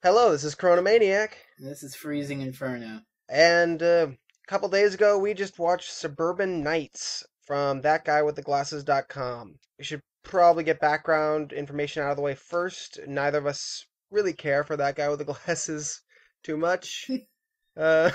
Hello, this is Crono Maniac, This is Freezing Inferno. and a couple days ago we just watched Suburban Nights from ThatGuyWithTheGlasses.com. We should probably get background information out of the way first. Neither of us really care for that guy with the glasses too much. Uh,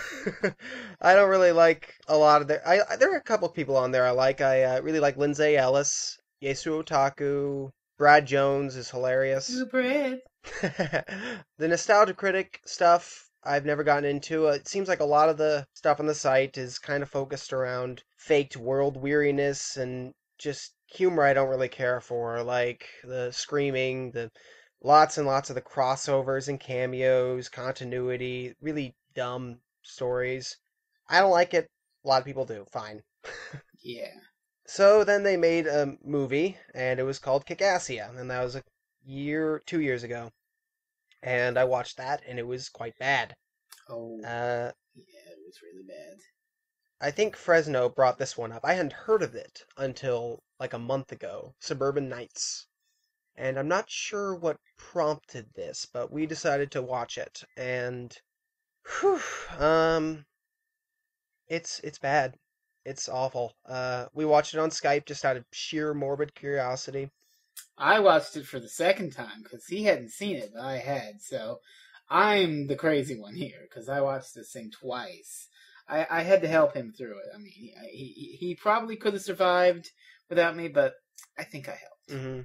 I don't really like a lot of their. There are a couple of people on there I like. I really like Lindsay Ellis, Yesu Otaku, Brad Jones is hilarious. Super Ed. The nostalgia critic stuff I've never gotten into. It seems like a lot of the stuff on the site is kind of focused around faked world weariness and just humor I don't really care for, like the screaming, the lots and lots of the crossovers and cameos, continuity, really dumb stories. I don't like it. A lot of people do. Fine. Yeah. So then they made a movie, and it was called Kickassia, and that was 2 years ago, and I watched that, and it was quite bad. Oh, Uh, yeah, it was really bad. I think Fresno brought this one up. I hadn't heard of it until like a month ago, Suburban Nights, and I'm not sure what prompted this, but we decided to watch it, and whew, it's bad. It's awful. We watched it on Skype just out of sheer morbid curiosity. I watched it for the second time because he hadn't seen it, but I had. So I'm the crazy one here because I watched this thing twice. I had to help him through it. I mean, he probably could have survived without me, but I think I helped. Hmm.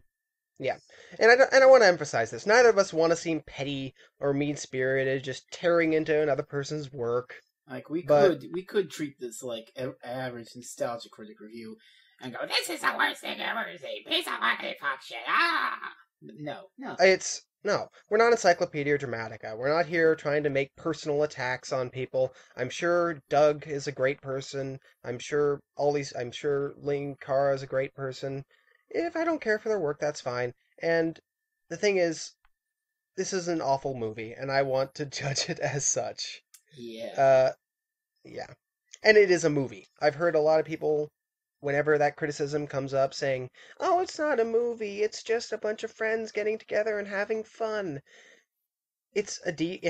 Yeah, and I want to emphasize this. Neither of us want to seem petty or mean-spirited, just tearing into another person's work. Like we But could treat this like average nostalgia critic review and go, "This is the worst thing ever. It's a piece of fucking fuck shit." Ah, no, no. it's no, we're not Encyclopedia Dramatica. We're not here trying to make personal attacks on people. I'm sure Doug is a great person. I'm sure Ling Cara is a great person. If I don't care for their work, that's fine. And the thing is, this is an awful movie, and I want to judge it as such. Yeah. Uh, Yeah. And it is a movie. I've heard a lot of people, whenever that criticism comes up, saying, oh, it's not a movie. It's just a bunch of friends getting together and having fun. It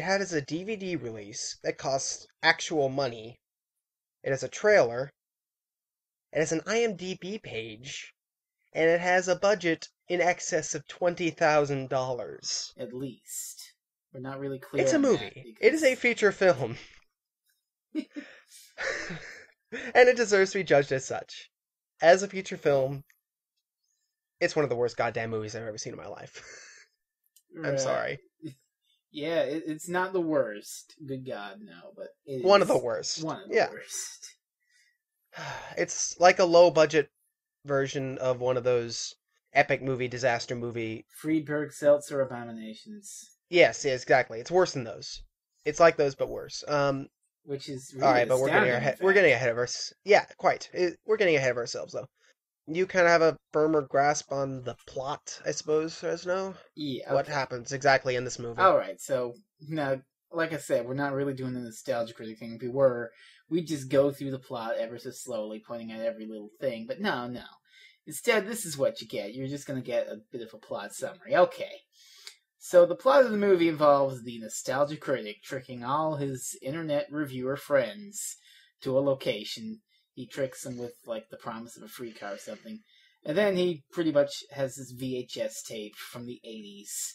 has a DVD release that costs actual money. It has a trailer. It has an IMDb page. And it has a budget in excess of $20,000. At least we're not really It's clear a on that movie. It is a because feature film. And it deserves to be judged as such. As a feature film, it's one of the worst goddamn movies I've ever seen in my life. I'm uh, sorry. yeah, it's not the worst. Good God, no, but it One of the is worst. one of the Yeah. worst. It's like a low budget version of one of those epic movie, disaster movie. Friedberg Seltzer Abominations, Yes, exactly. It's worse than those. It's like those, but worse. which is All really right, but astounding. In we're fact. getting ahead of us. Yeah, quite. We're getting ahead of ourselves, though. You kind of have a firmer grasp on the plot, I suppose, Fresno? Yeah. What Okay. happens exactly in this movie? All right. So now, like I said, we're not really doing the nostalgia critic thing. If we were, we'd just go through the plot ever so slowly, pointing out every little thing. But no, no. Instead, this is what you get. You're just going to get a bit of a plot summary. Okay. So the plot of the movie involves the nostalgia critic tricking all his internet reviewer friends to a location. He tricks them with like the promise of a free car or something. And then he pretty much has this VHS tape from the 80s.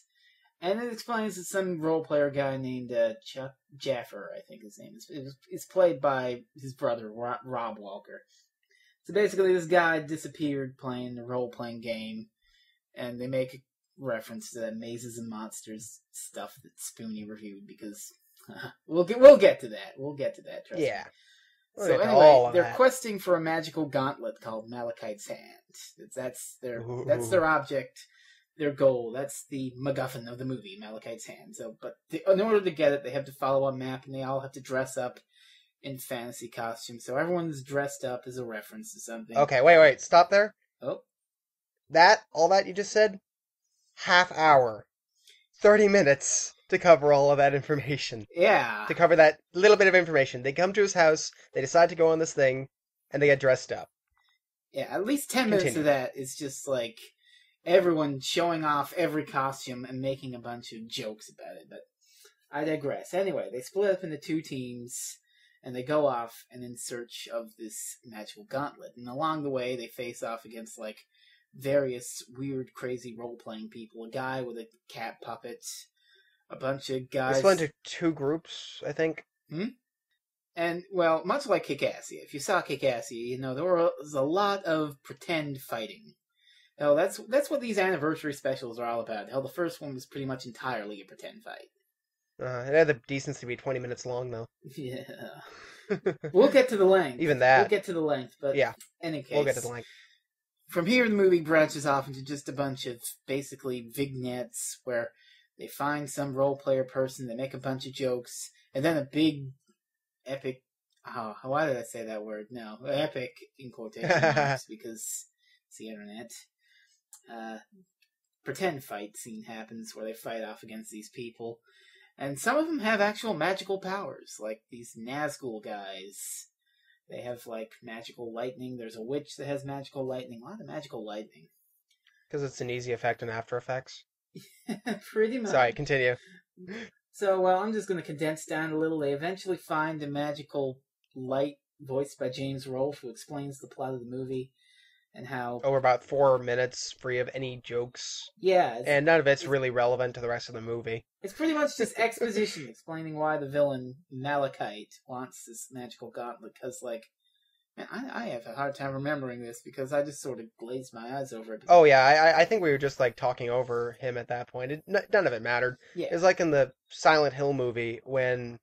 And it explains that some role player guy named Chuck Jaffer, I think his name is, is played by his brother, Rob Walker. So basically, this guy disappeared playing a role playing game, and they make a reference to that Mazes and Monsters stuff that Spoonie reviewed because we'll get to that. We'll get to that. Trust me. Yeah. We'll So get to anyway, all of they're that. questing for a magical gauntlet called Malachite's Hand. That's Ooh. their object, their goal. That's the MacGuffin of the movie, Malachite's Hand. So, but in order to get it, they have to follow a map, and they all have to dress up in fantasy costumes. So everyone's dressed up as a reference to something. Okay, wait, stop there. Oh, All that you just said, half hour, 30 minutes to cover all of that information. yeah. To cover that little bit of information. They come to his house, they decide to go on this thing, and they get dressed up. Yeah, at least 10 minutes Continue. of that is just like everyone showing off every costume and making a bunch of jokes about it. But I digress. Anyway, they split up into 2 teams, and they go off and in search of this magical gauntlet. And along the way, they face off against, like, various weird, crazy role-playing people. A guy with a cat puppet, a bunch of guys... They split into 2 groups, I think. And, well, much like Kick-Assia, if you saw Kick-Assia, you know, there was a lot of pretend fighting. Hell, that's what these anniversary specials are all about. Hell, the first one was pretty much entirely a pretend fight. It had the decency to be 20 minutes long, though. Yeah. We'll get to the length. Even that. We'll get to the length, but yeah, in any case. We'll get to the length. From here, the movie branches off into just a bunch of, basically, vignettes where they find some role-player person, they make a bunch of jokes, and then a big, epic... Oh, why did I say that word? No, epic, in quotation marks, because it's the internet. Pretend fight scene happens where they fight off against these people. And some of them have actual magical powers, like these Nazgul guys. They have, like, magical lightning. There's a witch that has magical lightning. A lot of magical lightning. Because it's an easy effect in After Effects. Pretty much. Sorry, continue. So, well, I'm just going to condense down a little. They eventually find a magical light voiced by James Rolfe, who explains the plot of the movie. And how... Over about 4 minutes, free of any jokes. Yeah. And none of it's really relevant to the rest of the movie. It's pretty much just exposition, explaining why the villain, Malachite, wants this magical gauntlet. Because, like, man, I have a hard time remembering this, because I just sort of glazed my eyes over it. Oh, yeah, I think we were just, like, talking over him at that point. None of it mattered. Yeah. It was like in the Silent Hill movie, when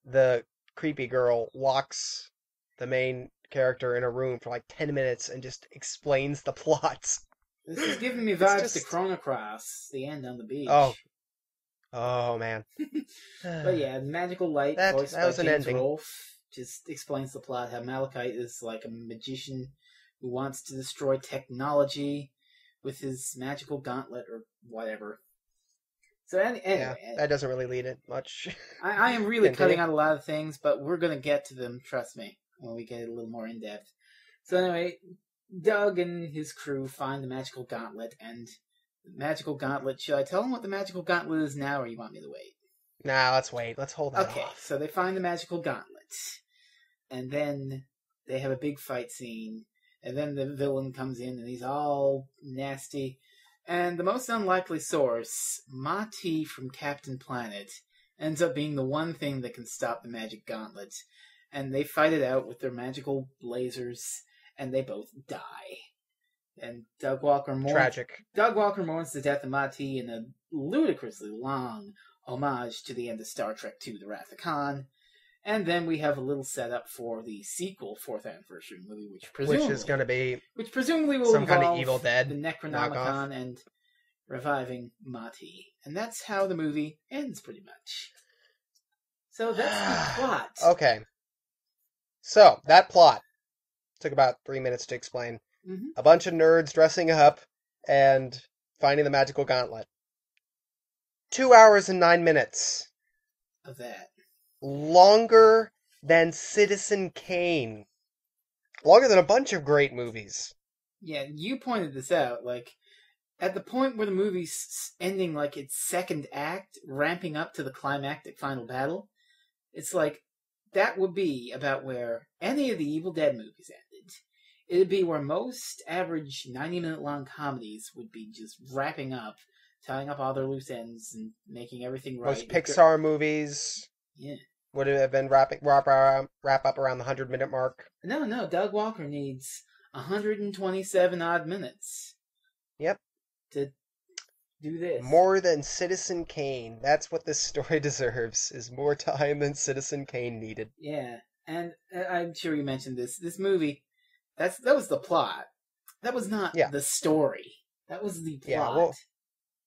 the creepy girl locks the main character in a room for like 10 minutes and just explains the plot. This is giving me vibes to Chrono Cross, the end on the beach. Oh man. But yeah, magical light voiced by James Rolfe just explains the plot. How Malachite is like a magician who wants to destroy technology with his magical gauntlet or whatever. So anyway, that doesn't really lead it much. I am really cutting out a lot of things, but we're gonna get to them. Trust me. When we get a little more in-depth. So anyway, Doug and his crew find the magical gauntlet, and the magical gauntlet... Should I tell them what the magical gauntlet is now, or you want me to wait? Nah, let's wait. Let's hold that off. So they find the magical gauntlet, and then they have a big fight scene, and then the villain comes in, and he's all nasty, and the most unlikely source, Mati from Captain Planet, ends up being the one thing that can stop the magic gauntlet. And they fight it out with their magical lasers, and they both die. And Doug Walker mourns... Tragic. Doug Walker mourns the death of Mati in a ludicrously long homage to the end of Star Trek II, The Wrath of Khan. And then we have a little setup for the sequel 4th anniversary movie, which is going to be... Which presumably will some involve kind of Evil Dead the Necronomicon and reviving Mati. And that's how the movie ends, pretty much. So that's the plot. Okay. So, that plot took about 3 minutes to explain. Mm-hmm. A bunch of nerds dressing up and finding the magical gauntlet. 2 hours and 9 minutes. Of that. Longer than Citizen Kane. Longer than a bunch of great movies. Yeah, you pointed this out. Like, at the point where the movie's ending, like, its second act, ramping up to the climactic final battle, it's like, that would be about where any of the Evil Dead movies ended. It'd be where most average 90-minute long comedies would be just wrapping up, tying up all their loose ends, and making everything right. Most Pixar movies would have been wrap up around the 100-minute mark. No, Doug Walker needs 127 odd minutes. Yep. To do this. More than Citizen Kane. That's what this story deserves, is more time than Citizen Kane needed. Yeah, and I'm sure you mentioned this. This movie, that was the plot. That was not the story. That was the plot. Yeah,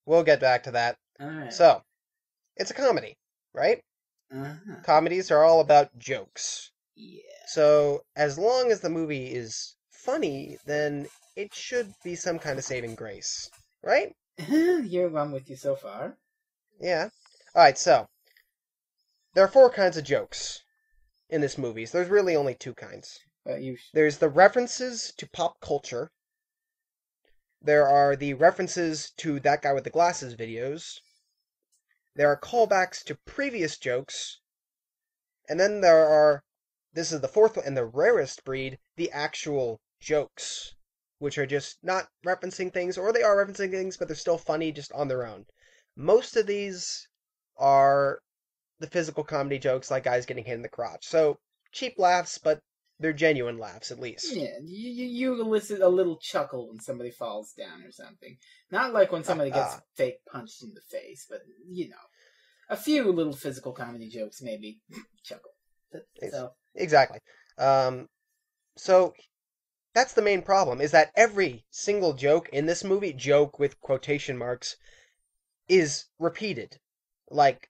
we'll get back to that. All right. So, it's a comedy, right? Uh-huh. Comedies are all about jokes. Yeah. So, as long as the movie is funny, then it should be some kind of saving grace, right? I'm with you so far. Yeah. Alright, so, there are 4 kinds of jokes in this movie. So there's really only 2 kinds. There's the references to pop culture. There are the references to That Guy with the Glasses videos. there are callbacks to previous jokes, and then there are, this is the fourth and the rarest breed, the actual jokes, which are just not referencing things, or they are referencing things, but they're still funny just on their own. Most of these are the physical comedy jokes, like guys getting hit in the crotch. So, cheap laughs, but they're genuine laughs, at least. Yeah, you elicit a little chuckle when somebody falls down or something. Not like when somebody gets fake punched in the face, but, a few little physical comedy jokes maybe chuckle. So. Exactly. So, that's the main problem, is that every single joke in this movie, joke with quotation marks, is repeated. Like,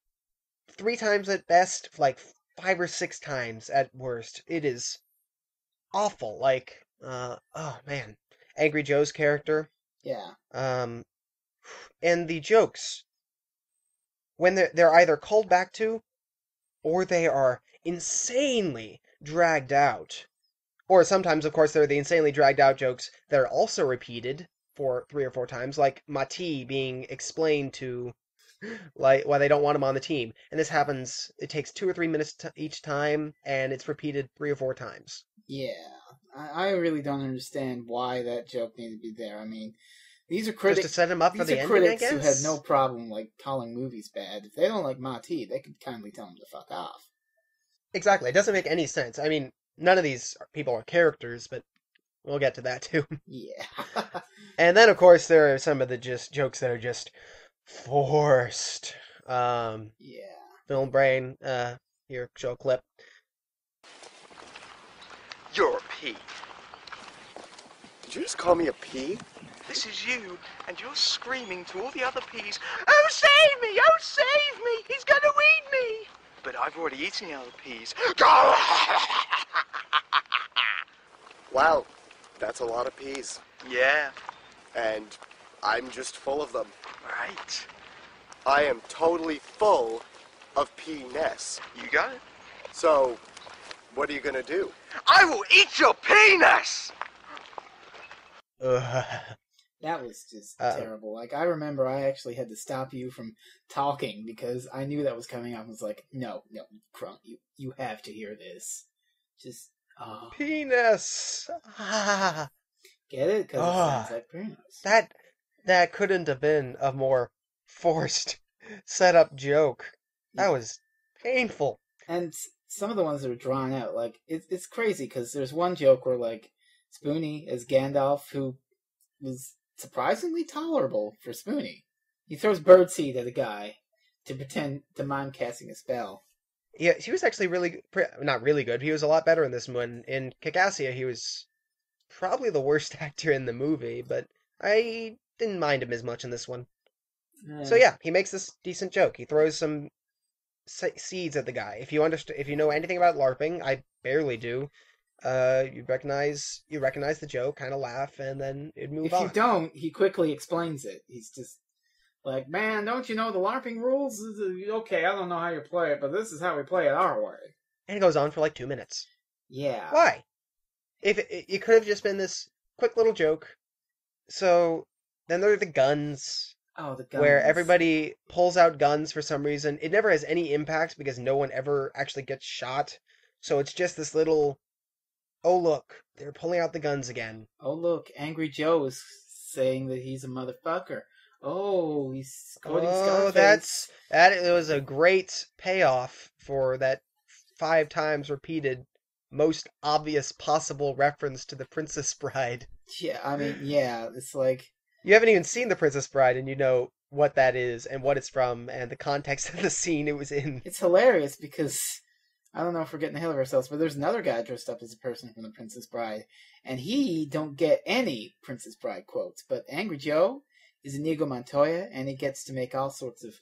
3 times at best, like 5 or 6 times at worst. It is awful. Like, oh man, Angry Joe's character. Yeah. And the jokes, when they're either called back to, or they are insanely dragged out. Or sometimes, of course, there are the insanely dragged out jokes that are also repeated for 3 or 4 times, like Mati being explained to, like, why they don't want him on the team. And this happens, it takes 2 or 3 minutes each time, and it's repeated 3 or 4 times. Yeah. I really don't understand why that joke needed to be there. I mean, these are critics. Just to set him up for the ending, I guess? Who had no problem, calling movies bad. If they don't like Mati, they could kindly tell him to fuck off. Exactly. It doesn't make any sense. I mean, none of these people are characters, but we'll get to that too. Yeah. And then, of course, there are some of the just jokes that are just forced. Yeah. Film Brain, here, show a clip. You're a pea. Did you just call me a pea? This is you, and you're screaming to all the other peas, "Oh, save me! Oh, save me! He's going to eat me!" But I've already eaten the other peas. Wow, that's a lot of peas. Yeah. And I'm just full of them. Right. I am totally full of pea-ness. You got it. So, what are you gonna do? I will eat your penis! That was just terrible. I remember I actually had to stop you from talking because I knew that was coming up. I was like, no, Crono, you have to hear this. Just, Penis! Get it? Because it sounds like penis. That couldn't have been a more forced setup joke. That was painful. And some of the ones that are drawn out, it's crazy because there's one joke where, Spoonie as Gandalf, who was surprisingly tolerable for Spoonie. He throws birdseed at a guy to pretend to mime casting a spell. Yeah, he was actually not really good. He was a lot better in this one. In Kikassia, he was probably the worst actor in the movie, but I didn't mind him as much in this one. So yeah, he makes this decent joke. He throws some seeds at the guy. If you know anything about LARPing, I barely do. You recognize the joke, kind of laugh, and then it'd move on. If you don't, he quickly explains it. He's just like, "Man, don't you know the LARPing rules? Okay, I don't know how you play it, but this is how we play it our way." And it goes on for 2 minutes. Yeah. Why? If it could have just been this quick little joke. So then there are the guns. Oh, the guns. Where everybody pulls out guns for some reason. It never has any impact because no one ever actually gets shot. So it's just this little, oh look, they're pulling out the guns again. Oh look, Angry Joe is saying that he's a motherfucker. Oh, he's quoting Scarface. It was a great payoff for that 5 times repeated, most obvious possible reference to the Princess Bride. Yeah, I mean, yeah, it's like... You haven't even seen the Princess Bride, and you know what that is, and what it's from, and the context of the scene it was in. It's hilarious because, I don't know if we're getting ahead of ourselves, but there's another guy dressed up as a person from the Princess Bride, and he don't get any Princess Bride quotes, but Angry Joe is Inigo Montoya, and he gets to make all sorts of,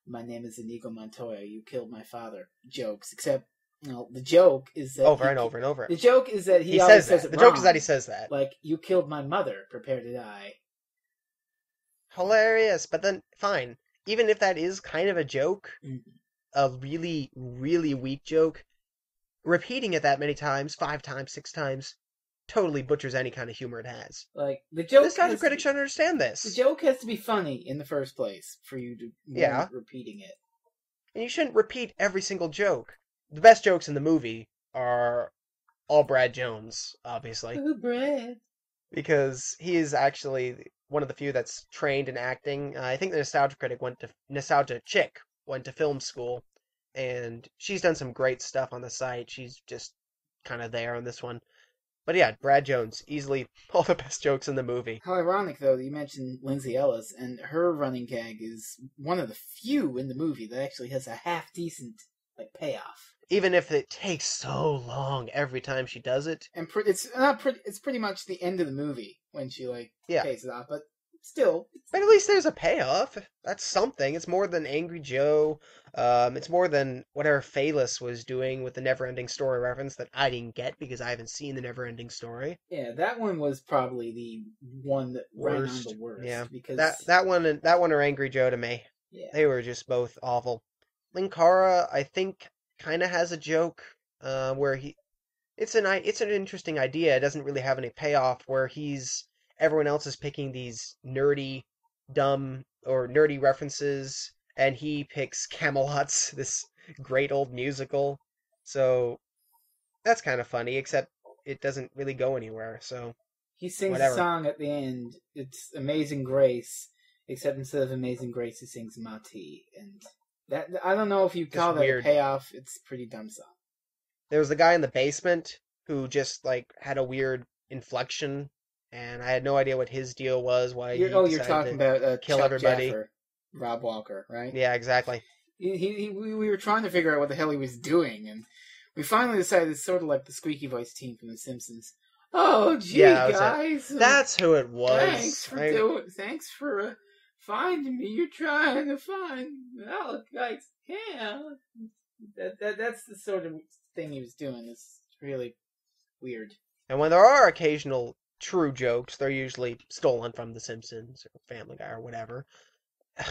"My name is Inigo Montoya, you killed my father," jokes, except, the joke is that... Over and over and over. The joke is that he always says it The wrong. joke is that he says that. Like, "You killed my mother, prepare to die." Hilarious, but then, fine. Even if that is kind of a joke, a really, really weak joke, repeating it that many times, 5 times, 6 times, totally butchers any kind of humor it has. The joke... Nostalgia critics should understand this. The joke has to be funny in the first place for you to warrant repeating it. And you shouldn't repeat every single joke. The best jokes in the movie are all Brad Jones, obviously, Ooh, Brad. because he is actually one of the few that's trained in acting. I think the Nostalgia Chick went to film school, and she's done some great stuff on the site. She's just kind of there on this one. But yeah, Brad Jones, easily all the best jokes in the movie. How ironic, though, that you mentioned Lindsay Ellis, and her running gag is one of the few in the movie that actually has a half-decent, payoff. Even if it takes so long every time she does it. And it's pretty much the end of the movie when she, Yeah. pays it off, but still. But at least there's a payoff. That's something. It's more than Angry Joe. It's more than whatever Phaelus was doing with the Neverending Story reference that I didn't get because I haven't seen the Neverending Story. Yeah, that one was probably the one that ran on the worst. Yeah, because that one or Angry Joe to me. Yeah. They were just both awful. Linkara, I think, kind of has a joke where it's an interesting idea. It doesn't really have any payoff. Where everyone else is picking these nerdy, dumb or nerdy references, and he picks Camelot's this great old musical. So that's kind of funny, except it doesn't really go anywhere. So he sings whatever. a song at the end. It's Amazing Grace, except instead of Amazing Grace, he sings Mati, and that I don't know if you call that weird. a payoff. It's a pretty dumb song. There was the guy in the basement who just had a weird inflection, and I had no idea what his deal was. Why You're talking about kill Chuck everybody. Jaffer, Rob Walker, right? Yeah, exactly. We were trying to figure out what the hell he was doing, and we finally decided it's sort of like the squeaky voice team from The Simpsons. Oh, gee, guys, that's who it was. Thanks for finding me. You're trying to find. Oh, guys, yeah. That's the sort of thing he was doing. It's really weird. And when there are occasional true jokes, they're usually stolen from The Simpsons or Family Guy or whatever. I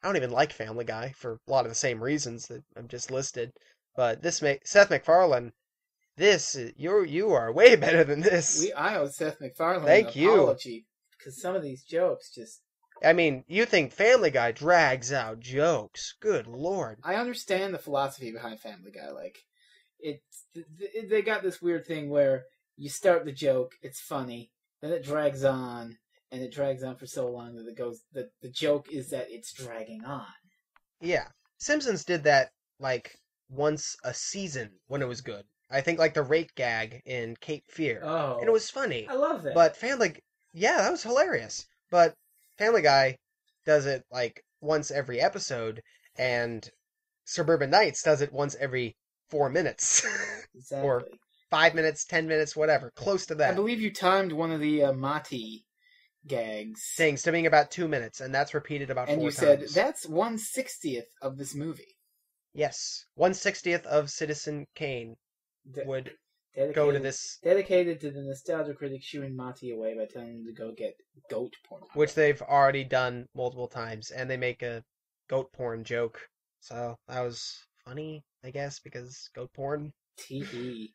don't even like Family Guy for a lot of the same reasons that I've just listed. But Seth MacFarlane, you are way better than this. I owe Seth MacFarlane Thank an you. apology because some of these jokes just. I mean, you think Family Guy drags out jokes? Good Lord! I understand the philosophy behind Family Guy. They got this weird thing where you start the joke, it's funny, then it drags on. And it drags on for so long that the joke is that it's dragging on. Yeah. Simpsons did that, once a season when it was good. I think, the rape gag in Cape Fear. Oh. And it was funny. I love that. But yeah, that was hilarious. But Family Guy does it, once every episode, and Suburban Nights does it once every 4 minutes. Exactly. Or 5 minutes, 10 minutes, whatever. Close to that. I believe you timed one of the Mati gags things to being about 2 minutes, and that's repeated about 4 times. And you said that's 1/60th of this movie. Yes, 1/60th of Citizen Kane would go to this, dedicated to the nostalgia critic shooing Mati away by telling him to go get goat porn, which they've already done multiple times, and they make a goat porn joke. So that was funny, I guess, because goat porn. TV.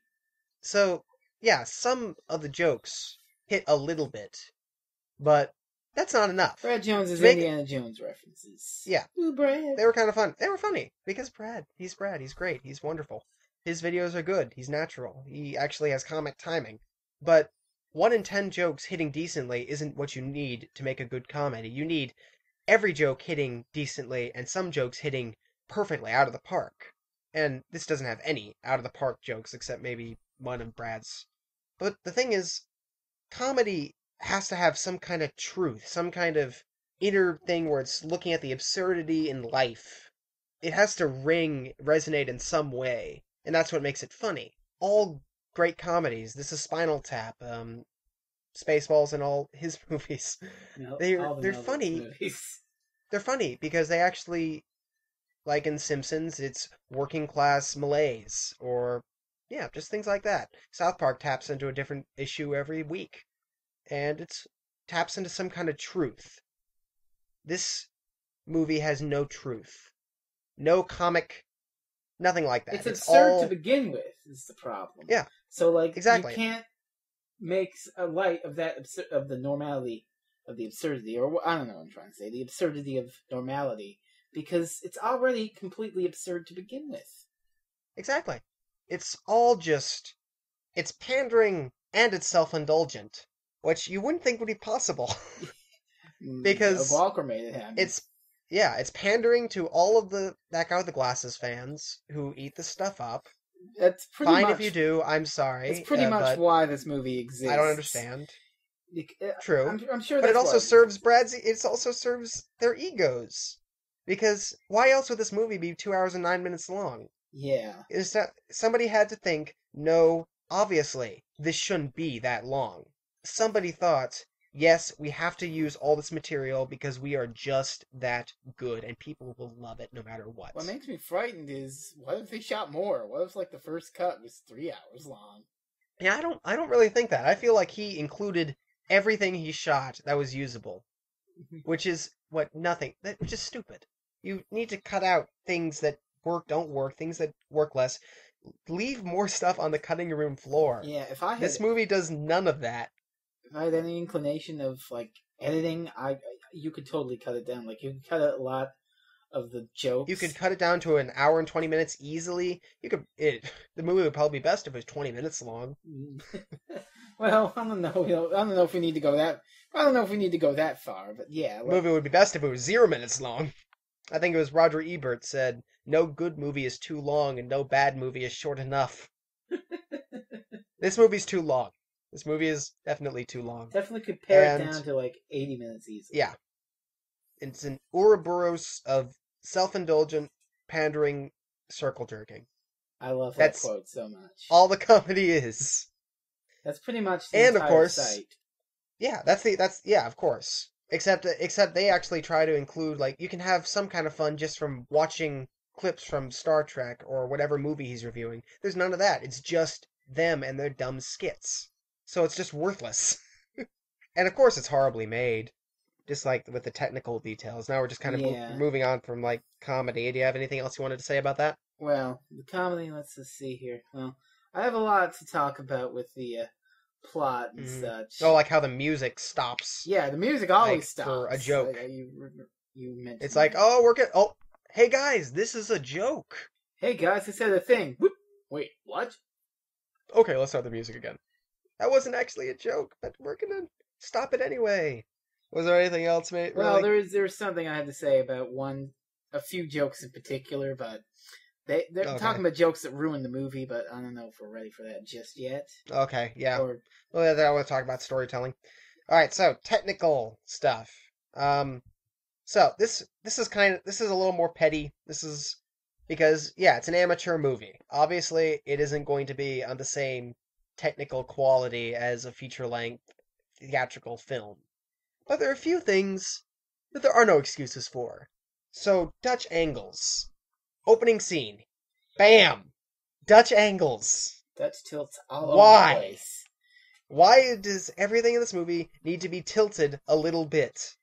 So yeah, some of the jokes hit a little bit. But that's not enough. Brad Jones's Indiana Jones references. Yeah. Ooh, Brad. They were kind of fun. They were funny because He's Brad. He's great. He's wonderful. His videos are good. He's natural. He actually has comic timing. But 1 in 10 jokes hitting decently isn't what you need to make a good comedy. You need every joke hitting decently and some jokes hitting perfectly out of the park. And this doesn't have any out of the park jokes except maybe one of Brad's. But the thing is, comedy has to have some kind of truth, some kind of inner thing where it's looking at the absurdity in life. It has to resonate in some way, and that's what makes it funny. All great comedies, this is Spinal Tap, Spaceballs, and all his movies. No, they're funny. Movies. They're funny because they actually, like in Simpsons, it's working class malaise, or yeah, just things like that. South Park taps into a different issue every week. And it taps into some kind of truth. This movie has no truth. No comic, nothing like that. It's absurd to begin with, is the problem. Yeah. So, exactly. You can't make a light of that of the normality of the absurdity, or I don't know what I'm trying to say, the absurdity of normality, because it's already completely absurd to begin with. Exactly. It's all just... It's pandering and it's self-indulgent, which you wouldn't think would be possible. Doug Because Walker made it happen. it's pandering to all of the That Guy with the Glasses fans who eat the stuff up. That's pretty Fine much, if you do, I'm sorry. That's pretty much but why this movie exists. I don't understand. True. I'm sure But that's it also why serves it also serves their egos. Because why else would this movie be 2 hours and 9 minutes long? Yeah. Is that somebody had to think, no, obviously, this shouldn't be that long. Somebody thought, yes, we have to use all this material because we are just that good and people will love it no matter what. What makes me frightened is, what if they shot more? What if, like, the first cut was 3 hours long? Yeah, I don't really think that. I feel like he included everything he shot that was usable. Which is which is stupid. You need to cut out things that don't work, things that work less. Leave more stuff on the cutting room floor. Yeah, if I had This movie does none of that. if I had any inclination of like editing, you could totally cut it down. Like you could cut out a lot of the jokes. You could cut it down to an hour and 20 minutes easily. The movie would probably be best if it was 20 minutes long. Well, I don't know. I don't know if we need to go that. I don't know if we need to go that far, but yeah. The movie would be best if it was 0 minutes long. I think it was Roger Ebert said, "No good movie is too long, and no bad movie is short enough." This movie's too long. This movie is definitely too long. Definitely could pare it down to like 80 minutes easily. Yeah. It's an Ouroboros of self-indulgent, pandering circle jerking. I love that quote so much. All the comedy is. That's pretty much the entire site. Yeah, of course. Except they actually try to include, like, you can have some kind of fun just from watching clips from Star Trek or whatever movie he's reviewing. There's none of that. It's just them and their dumb skits. So it's just worthless. And of course it's horribly made. Just like with the technical details. Now we're just kind of moving on from, like, comedy. Do you have anything else you wanted to say about that? Well, the comedy, let's just see here. Well, I have a lot to talk about with the plot and such. Oh, like how the music stops. Yeah, the music always stops. For a joke. You mentioned it's like, oh, we're good. Oh, hey guys, this is a joke. Hey guys, I said a thing. Whoop. Wait, what? Okay, let's start the music again. That wasn't actually a joke, but we're gonna stop it anyway. Was there anything else, mate? Well, there's something I had to say about a few jokes in particular, but they're talking about jokes that ruined the movie, but I don't know if we're ready for that just yet. Okay, yeah. Well, I want to talk about storytelling. All right, so technical stuff. So this is a little more petty. This is because it's an amateur movie. Obviously, it isn't going to be on the same technical quality as a feature-length theatrical film. But there are a few things that there are no excuses for. So, Dutch angles. Opening scene. Bam! Dutch angles. Dutch tilts all over the place. Why does everything in this movie need to be tilted a little bit?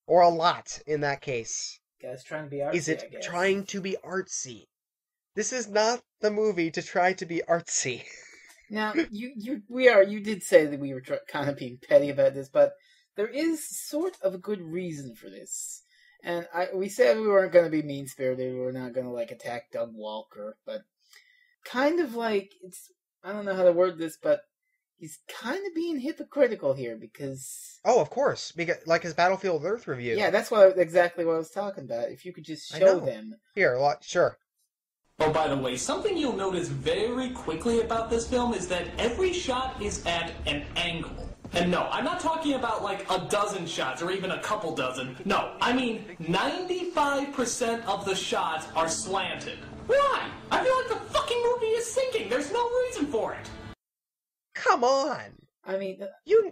Or a lot, in that case? Guy's trying to be artsy, Is it trying to be artsy? This is not the movie to try to be artsy. Now, you did say that we were kind of being petty about this, but there is sort of a good reason for this. And we said we weren't going to be mean-spirited, we were not going to, like, attack Doug Walker, but kind of like, I don't know how to word this, but he's kind of being hypocritical here, because... Oh, of course, because like his Battlefield Earth review. Yeah, that's exactly what I was talking about. If you could just show them. Here, sure. Oh, by the way, something you'll notice very quickly about this film is that every shot is at an angle. And no, I'm not talking about like a dozen shots or even a couple dozen. No, I mean 95% of the shots are slanted. Why? I feel like the fucking movie is sinking. There's no reason for it. Come on. I mean,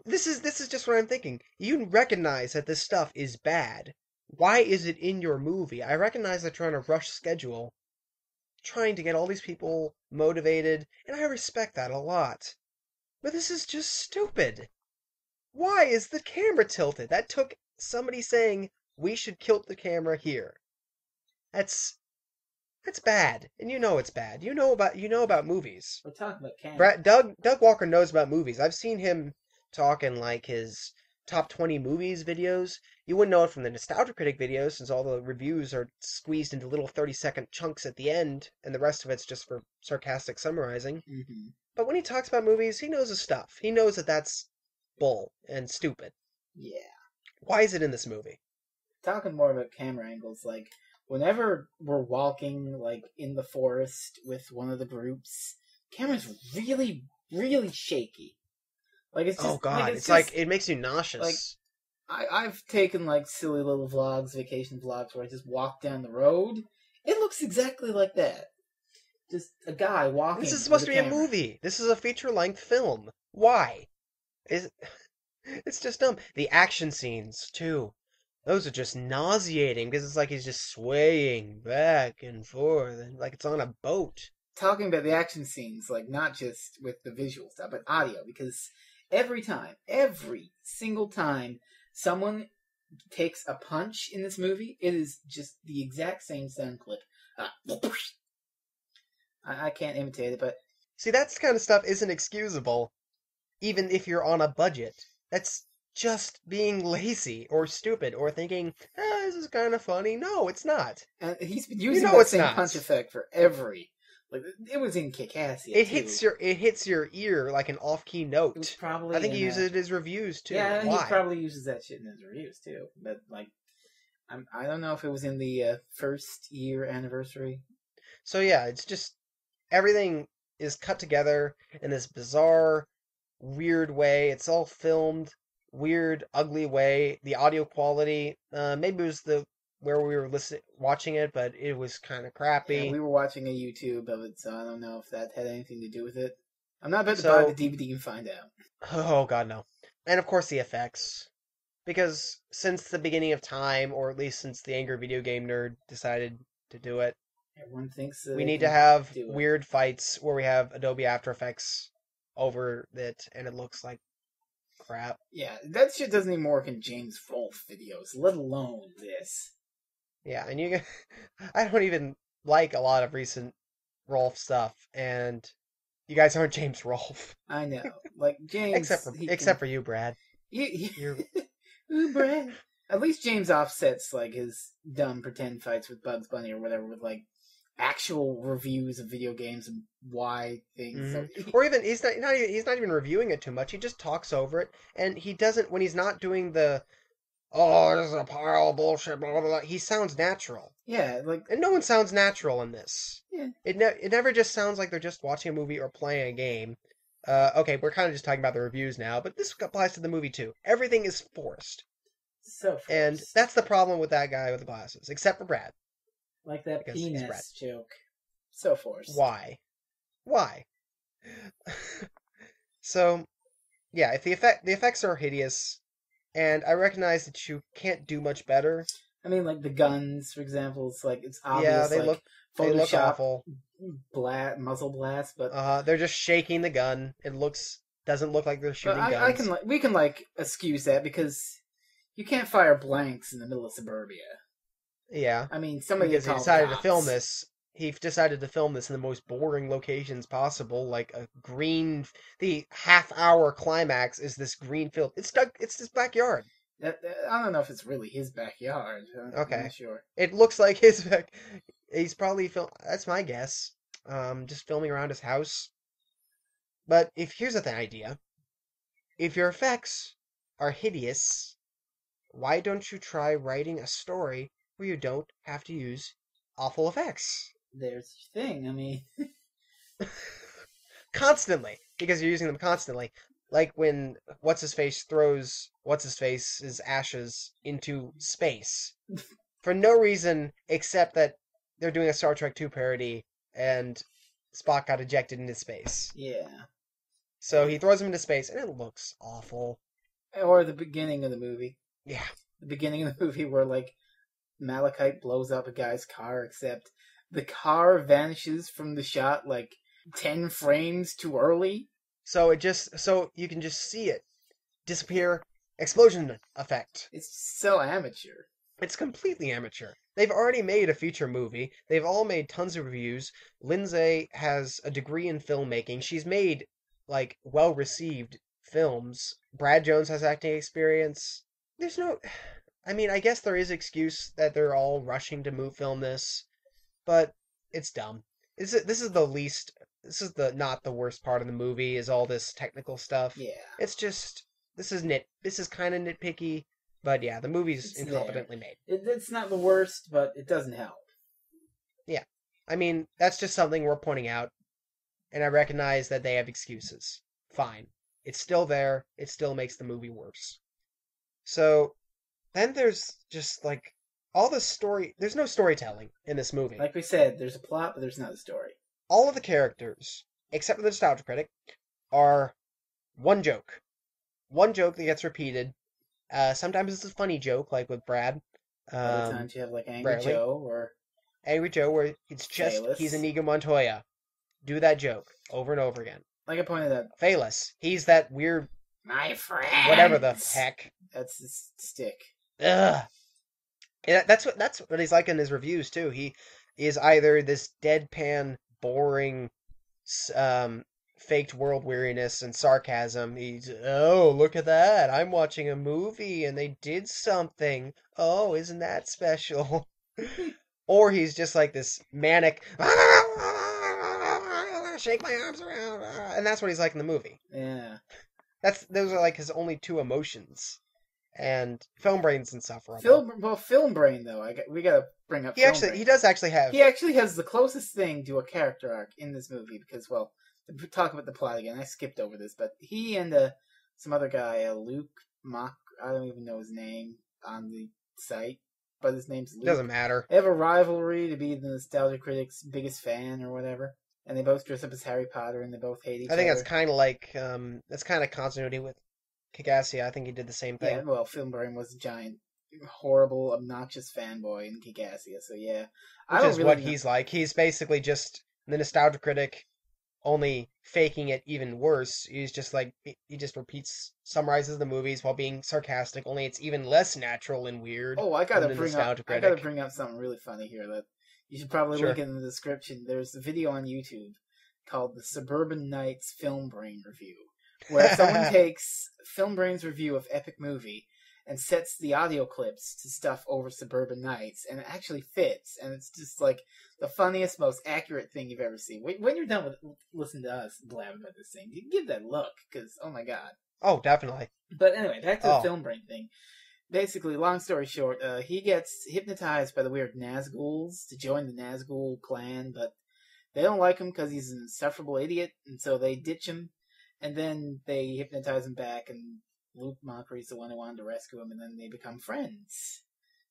this is just what I'm thinking. You recognize that this stuff is bad. Why is it in your movie? I recognize they're trying to rush schedule, trying to get all these people motivated, and I respect that a lot. But this is just stupid. Why is the camera tilted? That took somebody saying, we should tilt the camera here. That's bad. And you know it's bad. You know about movies. We're talking about camera. Doug Walker knows about movies. I've seen him talk in like his top 20 movies videos, you wouldn't know it from the Nostalgia Critic videos since all the reviews are squeezed into little 30-second chunks at the end, and the rest of it's just for sarcastic summarizing. Mm-hmm. But when he talks about movies, he knows his stuff. He knows that that's bull and stupid. Yeah. Why is it in this movie? Talking more about camera angles, like whenever we're walking like in the forest with one of the groups, camera's really, really shaky. Like it's just, Oh god, like, it's like it makes you nauseous. Like I've taken like silly little vlogs, vacation vlogs, where I just walk down the road. It looks exactly like that. Just a guy walking. This is supposed to be camera. a movie. This is a feature-length film. Why? It's just dumb. The action scenes too. Those are just nauseating because it's like he's just swaying back and forth, and like it's on a boat. Talking about the action scenes, like not just with the visual stuff, but audio, because every single time someone takes a punch in this movie, it is just the exact same sound clip. I can't imitate it, but See, that kind of stuff isn't excusable, even if you're on a budget. That's just being lazy or stupid or thinking, this is kind of funny. No, it's not. and he's been using know that it's same not. punch effect for every. Like it was in Kick-Ass. It hits your ear like an off-key It was note. probably. I think he in, uses it in his reviews too. Yeah, Why? he probably uses that shit in his reviews too. But like, I don't know if it was in the first year anniversary. So yeah, it's just everything is cut together in this bizarre, weird way. It's all filmed weird, ugly way. The audio quality, maybe it was where we were watching it, but it was kind of crappy. Yeah, we were watching a YouTube of it, so I don't know if that had anything to do with it. I'm not about to So- buy the DVD and find out. Oh god, no. And of course the effects. Because since the beginning of time, or at least since the Angry Video Game Nerd decided to do it, Everyone thinks that we they need to can have do it. weird fights where we have Adobe After Effects over it, and it looks like crap. Yeah, that shit doesn't even work in James Rolfe videos, let alone this. Yeah, and I don't even like a lot of recent Rolf stuff, and you guys aren't James Rolfe. I know, like James. Except for you, Brad. You, ooh, Brad. At least James offsets like his dumb pretend fights with Bugs Bunny or whatever with like actual reviews of video games and why things. So Or even he's not even reviewing it too much. He just talks over it, and he doesn't when he's not doing the this is a pile of bullshit. Blah blah blah. He sounds natural, yeah, like and no one sounds natural in this. Yeah. It never just sounds like they're just watching a movie or playing a game. Okay, we're kind of just talking about the reviews now, but this applies to the movie too. Everything is forced, so forced. and that's the problem with that guy with the glasses, except for Brad. like that because he's Brad. penis joke. So forced. Why? So, yeah, if the effects are hideous, and I recognize that you can't do much better. I mean, like the guns, for example. It's like it's obvious. Yeah, they like, look Photoshop awful. muzzle blast, but They're just shaking the gun. It doesn't look like they're shooting guns. we can excuse that because you can't fire blanks in the middle of suburbia. Yeah, I mean, somebody because he called decided to cops. film this. He decided to film this in the most boring locations possible, like the half-hour climax is this green field. It's this backyard. I don't know if it's really his backyard. Okay. I'm not sure. It looks like his back. He's probably that's my guess. Just filming around his house. But here's the idea. If your effects are hideous, why don't you try writing a story where you don't have to use awful effects? There's the thing. I mean, Constantly, because you're using them constantly. Like when What's-His-Face throws What's-His-Face's ashes into space. For no reason except that they're doing a Star Trek 2 parody and Spock got ejected into space. yeah. So he throws him into space and it looks awful. Or the beginning of the movie. Yeah. The beginning of the movie where like Malachite blows up a guy's car, except the car vanishes from the shot like 10 frames too early. So you can just see it disappear, explosion effect. It's so amateur. It's completely amateur. They've already made a feature movie. They've all made tons of reviews. Lindsay has a degree in filmmaking. She's made like well-received films. Brad Jones has acting experience. There's no... I mean, I guess there is excuse that they're all rushing to film this, but it's dumb. This is the least... This is not the worst part of the movie, is all this technical stuff. Yeah. It's just... This is kind of nitpicky, but yeah, the movie's It's incompetently made. It's not the worst, but it doesn't help. Yeah. I mean, that's just something we're pointing out, and I recognize that they have excuses. Fine. It's still there. It still makes the movie worse. So, then there's just, like, all the story... There's no storytelling in this movie. Like we said, there's a plot, but there's not a story. All of the characters, except for the nostalgia critic, are one joke. One joke that gets repeated. Sometimes it's a funny joke, like with Brad. Other times you have, like, Angry rarely. Joe or... Angry Joe, where it's just, Phaelus. he's Inigo Montoya. Do that joke over and over again. Like I pointed out, Phaelus, he's that weird, my friend. whatever the heck. That's his stick. Ugh. Yeah, that's what he's like in his reviews too. He is either this deadpan, boring, faked world weariness and sarcasm. He's, oh, look at that! I'm watching a movie and they did something. Oh, isn't that special? Or he's just like this manic, shake my arms around, and that's what he's like in the movie. Yeah. Those are like his only two emotions. And Film Brain's insufferable. Film Brain though, we gotta bring up. He does actually have. He actually has the closest thing to a character arc in this movie because, well, to talk about the plot again, I skipped over this, but he and some other guy, Luke Mock, I don't even know his name on the site, but his name's Luke. Doesn't matter. They have a rivalry to be the Nostalgia Critic's biggest fan or whatever, and they both dress up as Harry Potter and they both hate each other. I think that's kind of like that's kind of continuity with Kick-Ass. I think he did the same thing. Yeah, well, Film Brain was a giant, horrible, obnoxious fanboy in Kick-Ass, so yeah. Which is what he's like. He's basically just the Nostalgia Critic, only faking it even worse. He's just like, he just summarizes the movies while being sarcastic, only it's even less natural and weird. Oh, I gotta bring up something really funny here that you should probably link in the description. There's a video on YouTube called the Suburban Nights Film Brain Review, where someone takes Film Brain's review of Epic Movie and sets the audio clips to stuff over Suburban Nights, and it actually fits, and it's just like the funniest, most accurate thing you've ever seen. When you're done with listening to us blab about this thing, you give that look, because, oh my god. Oh, definitely. But anyway, back to the Film Brain thing. Basically, long story short, he gets hypnotized by the weird Nazguls to join the Nazgul clan, but they don't like him because he's an insufferable idiot, and so they ditch him, and then they hypnotize him back, and Luke Mockry's the one who wanted to rescue him, and then they become friends.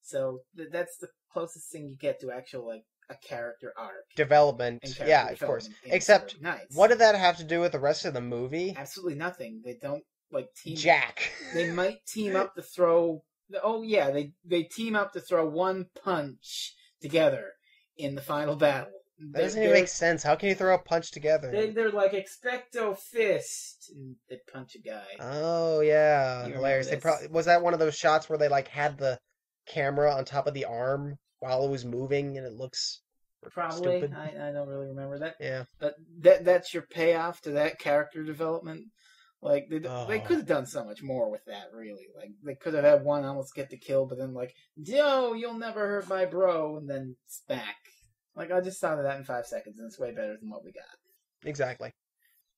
So that's the closest thing you get to actual, like, a character arc. Development. Yeah, of course. Except, what did that have to do with the rest of the movie? Absolutely nothing. They don't, like, team... Jack. They might team up to throw... Oh, yeah, they team up to throw one punch together in the final battle. That doesn't even make sense. How can you throw a punch together? They're like expecto fist, and they punch a guy. Oh yeah, hilarious. Was that one of those shots where they like had the camera on top of the arm while it was moving, and it looks probably stupid? I don't really remember that. Yeah, but that's your payoff to that character development. Like they could have done so much more with that. Really, like they could have had one almost get the kill, but then like, yo, you'll never hurt my bro, and then smack. Like, I just thought of that in 5 seconds, and it's way better than what we got. Exactly.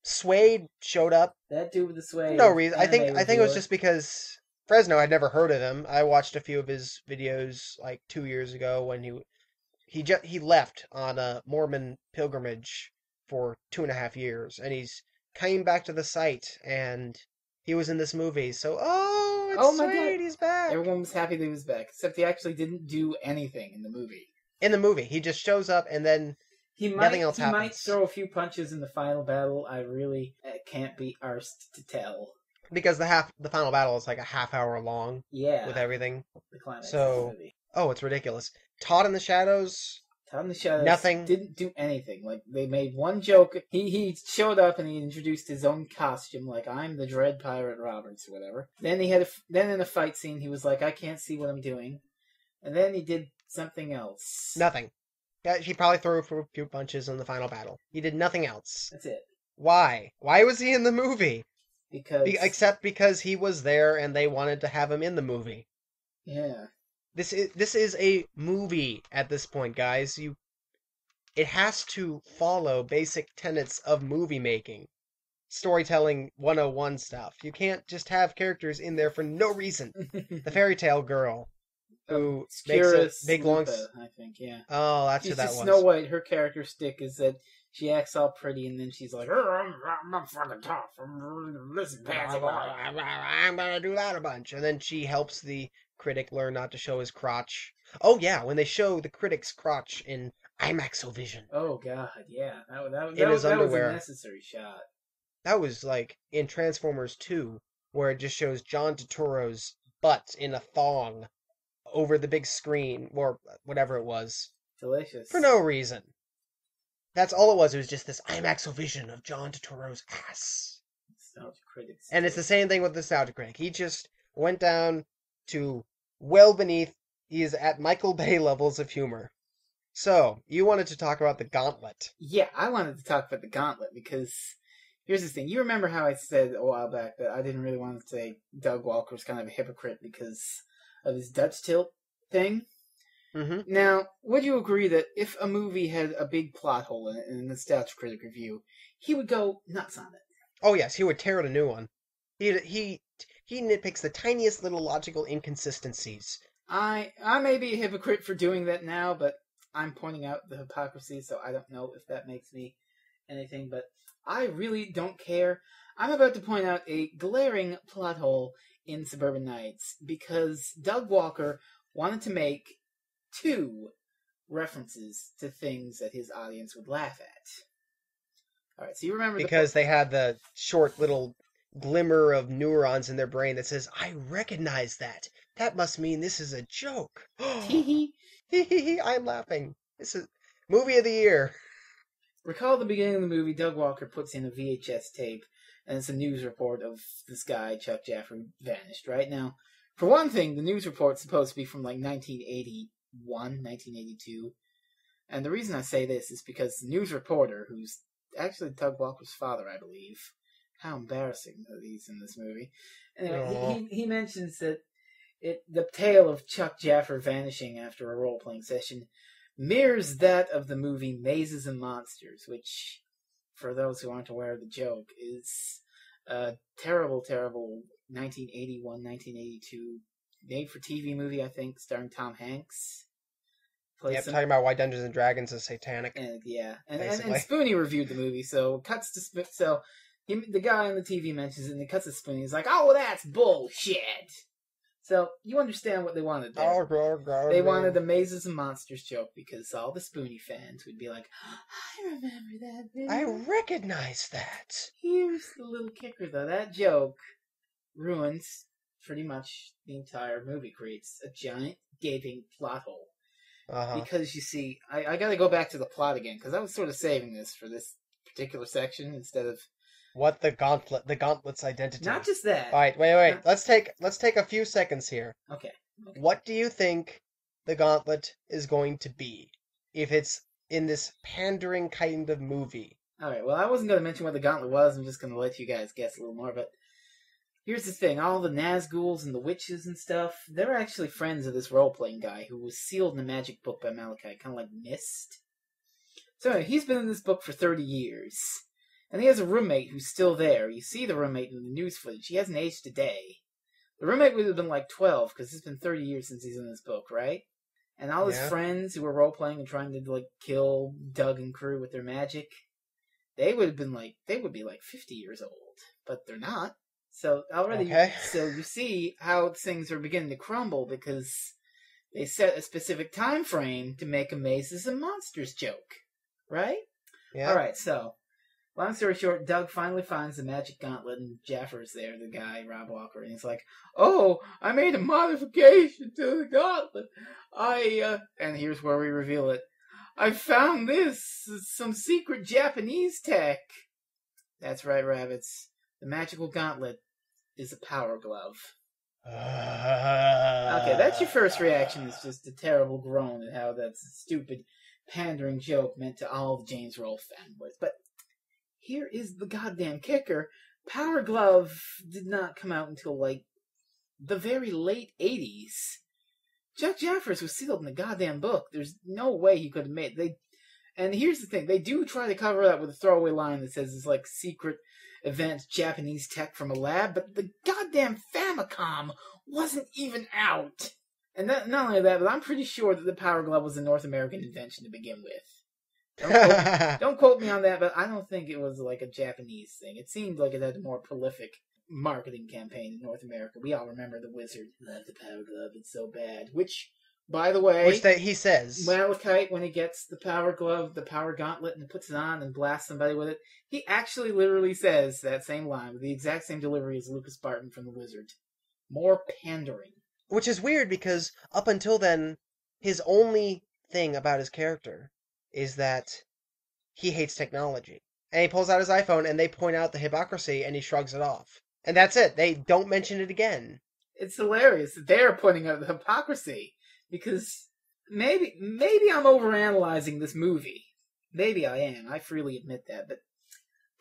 Suede showed up. That dude with the suede. No reason. I think it was just because Fresno, I'd never heard of him. I watched a few of his videos like 2 years ago when he left on a Mormon pilgrimage for 2.5 years, and he's came back to the site, and he was in this movie. So, it's my Suede, God. He's back. Everyone was happy that he was back, except he actually didn't do anything in the movie. In the movie, he just shows up, and then nothing else happens. He might throw a few punches in the final battle. I really can't be arsed to tell. Because the final battle is like a half hour long. Yeah. With everything. The climax so, of the movie. It's ridiculous. Todd in the Shadows. Todd in the Shadows. Nothing. Didn't do anything. Like, they made one joke. He showed up and he introduced his own costume, like, I'm the Dread Pirate Roberts or whatever. Then then in a fight scene, he was like, I can't see what I'm doing. And then he did something else. Nothing. Yeah, he probably threw a few punches in the final battle. He did nothing else. That's it. Why? Why was he in the movie? Because because he was there and they wanted to have him in the movie. yeah. This is a movie at this point, guys. It has to follow basic tenets of movie making. Storytelling 101 stuff. You can't just have characters in there for no reason. The fairy tale girl who makes a big long I think, yeah. Oh, that's She's who that just was. Snow White. Her character stick is that she acts all pretty, and then she's like, I'm fucking tough. Listen, pansy boy." I'm gonna do that a bunch. And then she helps the critic learn not to show his crotch. Oh yeah, when they show the critic's crotch in IMAX-O-Vision. Oh god, yeah. In his that was underwear. a necessary shot. That was like in Transformers 2, where it just shows John Turturro's butt in a thong over the big screen, or whatever it was, Delicious. for no reason. That's all it was. It was just this IMAX-O-Vision of John Turturro's ass. Nostalgia critics. And it's the same thing with the Nostalgia Critic. He just went down to well beneath. He is at Michael Bay levels of humor. So, you wanted to talk about the Gauntlet. Yeah, I wanted to talk about the Gauntlet because here's the thing. You remember how I said a while back that I didn't really want to say Doug Walker was kind of a hypocrite because of his Dutch tilt thing? Mm-hmm. Now, would you agree that if a movie had a big plot hole in it in a Nostalgia Critic review, he would go nuts on it? Oh yes, he would tear out a new one. He nitpicks the tiniest little logical inconsistencies. I may be a hypocrite for doing that now, but I'm pointing out the hypocrisy, so I don't know if that makes me anything, but I really don't care. I'm about to point out a glaring plot hole in Suburban Nights because Doug Walker wanted to make 2 references to things that his audience would laugh at. Alright, so you remember because they had the short little glimmer of neurons in their brain that says, I recognize that. That must mean this is a joke. Hee hee. I'm laughing. This is movie of the year. Recall the beginning of the movie, Doug Walker puts in a VHS tape, and it's a news report of this guy, Chuck Jaffer, vanished, right? Now, for one thing, the news report's supposed to be from, 1981, 1982. And the reason I say this is because the news reporter, who's actually Doug Walker's father, I believe. How embarrassing that he's in this movie. Anyway, he mentions that the tale of Chuck Jaffer vanishing after a role-playing session mirrors that of the movie Mazes and Monsters, which, for those who aren't aware of the joke, is a terrible, terrible 1981, 1982 made-for-TV movie, I think, starring Tom Hanks. Talking about why Dungeons and Dragons is satanic. And Spoonie reviewed the movie, so it cuts to the guy on the TV mentions it, and he cuts to Spoonie. He's like, "Oh, that's bullshit." So you understand what they wanted there. They wanted the Mazes and Monsters joke because all the Spoonie fans would be like, "I remember that video. I recognize that." Here's the little kicker, though. That joke ruins pretty much the entire movie. Creates a giant gaping plot hole. Because, you see, I gotta go back to the plot again, because I was sort of saving this for this particular section instead of... What the Gauntlet's identity. Not just that. Alright, wait. Let's take a few seconds here. Okay. What do you think the Gauntlet is going to be, if it's in this pandering kind of movie? Alright, well, I wasn't going to mention what the Gauntlet was, I'm just going to let you guys guess a little more, but... Here's the thing, all the Nazguls and the witches and stuff, they're actually friends of this role-playing guy who was sealed in a magic book by Malachi, kind of like Mist. So anyway, he's been in this book for 30 years, and he has a roommate who's still there. You see the roommate in the news footage. He hasn't aged a day. The roommate would have been like 12, because it's been 30 years since he's in this book, right? And all his friends who were role-playing and trying to, kill Doug and crew with their magic, they would be 50 years old, but they're not. So so you see how things are beginning to crumble because they set a specific time frame to make a Mazes and Monsters joke, right? Yeah. All right. So, long story short, Doug finally finds the magic gauntlet, and Jaffer's there, the guy, Rob Walker, and he's like, "Oh, I made a modification to the gauntlet. And here's where we reveal it. I found this, some secret Japanese tech." That's right, rabbits. The magical gauntlet is a power glove. Okay, that's your first reaction. It's just a terrible groan at how that's a stupid, pandering joke meant to all the James Rolfe fanboys. But here is the goddamn kicker. Power Glove did not come out until, like, the very late 80s. Chuck Jeffers was sealed in the goddamn book. There's no way he could have made it. And here's the thing. They do try to cover that with a throwaway line that says it's like secret advanced Japanese tech from a lab, but the goddamn Famicom wasn't even out. And not only that, but I'm pretty sure that the Power Glove was a North American invention to begin with. Don't quote me on that, but I don't think it was like a Japanese thing. It seemed like it had a more prolific marketing campaign in North America. We all remember the Wizard loved the Power Glove. It's so bad. Which, by the way, he says, Malachite, when he gets the Power Glove, the Power Gauntlet, and puts it on and blasts somebody with it, he actually literally says that same line with the exact same delivery as Lucas Barton from the Wizard. More pandering. Which is weird because up until then, his only thing about his character is that he hates technology. And he pulls out his iPhone and they point out the hypocrisy and he shrugs it off. And that's it. They don't mention it again. It's hilarious that they're pointing out the hypocrisy. Because maybe I'm overanalyzing this movie. Maybe I am. I freely admit that. But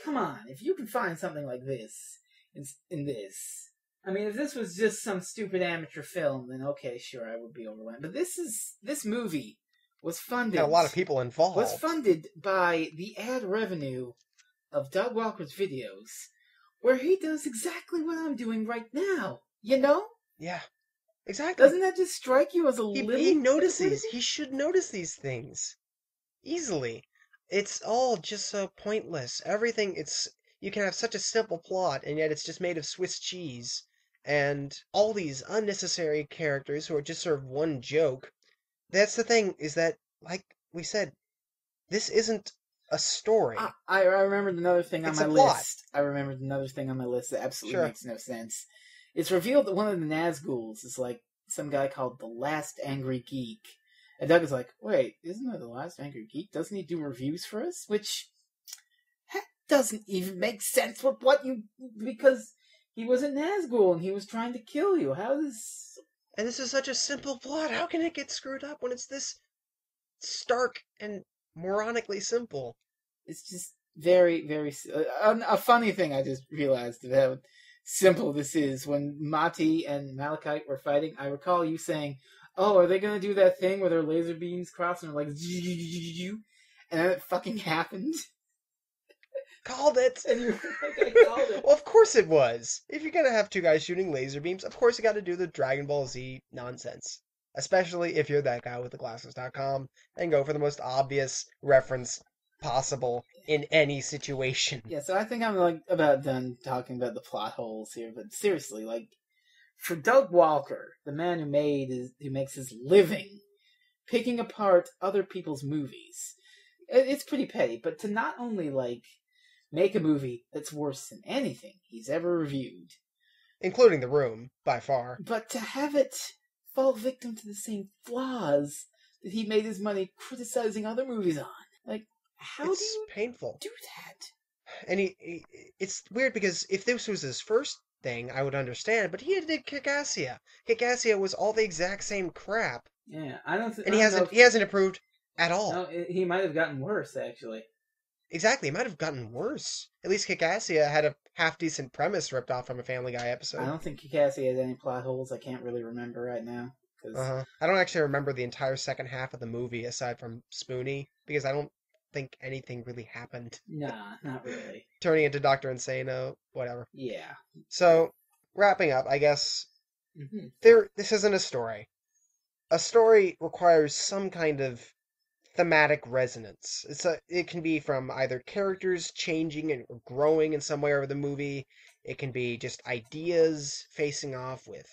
come on, if you can find something like this in this. I mean, if this was just some stupid amateur film, then okay, sure, I would be overwhelmed. But this movie was funded. Got a lot of people involved. Was funded by the ad revenue of Doug Walker's videos, where he does exactly what I'm doing right now. You know? Yeah, exactly. Doesn't that just strike you as a little? He notices. He should notice these things easily. It's all just so pointless. Everything. You can have such a simple plot, and yet it's just made of Swiss cheese. And all these unnecessary characters who are just sort of one joke. That's the thing, is that, like we said, this isn't a story. I remembered another thing on my plot. list. I remembered another thing on my list that absolutely Sure. makes no sense. It's revealed that one of the Nazguls is like some guy called the Last Angry Geek. And Doug is like, wait, isn't that the Last Angry Geek? Doesn't he do reviews for us? Which doesn't even make sense with because he was a Nazgul and he was trying to kill you. How does... And this is such a simple plot. How can it get screwed up when it's this stark and moronically simple? It's just very, very... A funny thing I just realized of how simple this is. When Mati and Malachite were fighting, I recall you saying, oh, are they going to do that thing where their laser beams cross and they're like... And then it fucking happened. Called it! And you're like, I called it. Well, of course it was. If you're gonna have two guys shooting laser beams, of course you gotta do the Dragon Ball Z nonsense. Especially if you're ThatGuyWithTheGlasses.com and go for the most obvious reference possible in any situation. Yeah, so I think I'm like about done talking about the plot holes here, but seriously, like, for Doug Walker, the man who makes his living picking apart other people's movies, it's pretty petty, but to not only, like, make a movie that's worse than anything he's ever reviewed. Including The Room, by far. But to have it fall victim to the same flaws that he made his money criticizing other movies on. Like, how do you painful. do that? And it's weird because if this was his first thing, I would understand, but he did Kick-Assia. Kick-Assia was all the exact same crap. Yeah, I don't And he hasn't improved at all. No, he might have gotten worse, actually. Exactly, it might have gotten worse. At least Kick-Assia had a half-decent premise ripped off from a Family Guy episode. I don't think Kick-Assia has any plot holes. I can't really remember right now. I don't actually remember the entire second half of the movie, aside from Spoonie, because I don't think anything really happened. Nah, not really. Turning into Dr. Insano, whatever. Yeah. So, wrapping up, I guess, this isn't a story. A story requires some kind of thematic resonance. It can be from either characters changing and growing in some way over the movie. It can be just ideas facing off with